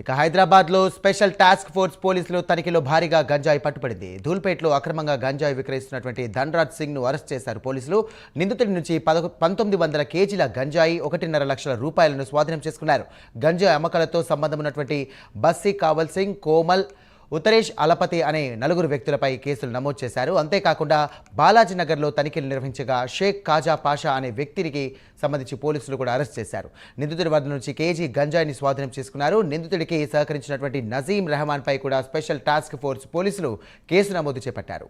ఇక హైదరాబాద్లో special task force పోలీసులు తనిఖీలో భారీగా గంజాయి పట్టుబడింది. ధూల్పేటలో అక్రమంగా గంజాయి విక్రయిస్తున్నటువంటి ధన్రాజ్ సింగ్ను అరెస్ట్ చేశారు పోలీసులు. నిందితుడి నుంచి 1900 కేజీల గంజాయి, 1.5 లక్షల రూపాయలను స్వాధీనం చేసుకున్నారు. గంజాయి అమ్మకాలతో సంబంధం ఉన్నటువంటి బస్సీ కావల్ సింగ్, కోమల్, ఉత్తరేష్ అలపతి అనే 4 వ్యక్తులపై కేసులు నమోదు చేశారు. అంతేకాకుండా బాలాజీ నగర్లో తనిఖీలు నిర్వహించగా షేక్ కాజా పాషా అనే వ్యక్తికి సంబంధించి పోలీసులు కూడా అరెస్ట్ చేశారు. నిందితుడి వద్ద నుంచి కేజీ గంజాయిని స్వాధీనం చేసుకున్నారు. నిందితుడికి సహకరించినటువంటి నజీం రెహమాన్ పై కూడా స్పెషల్ టాస్క్ ఫోర్స్ పోలీసులు కేసు నమోదు చేపట్టారు.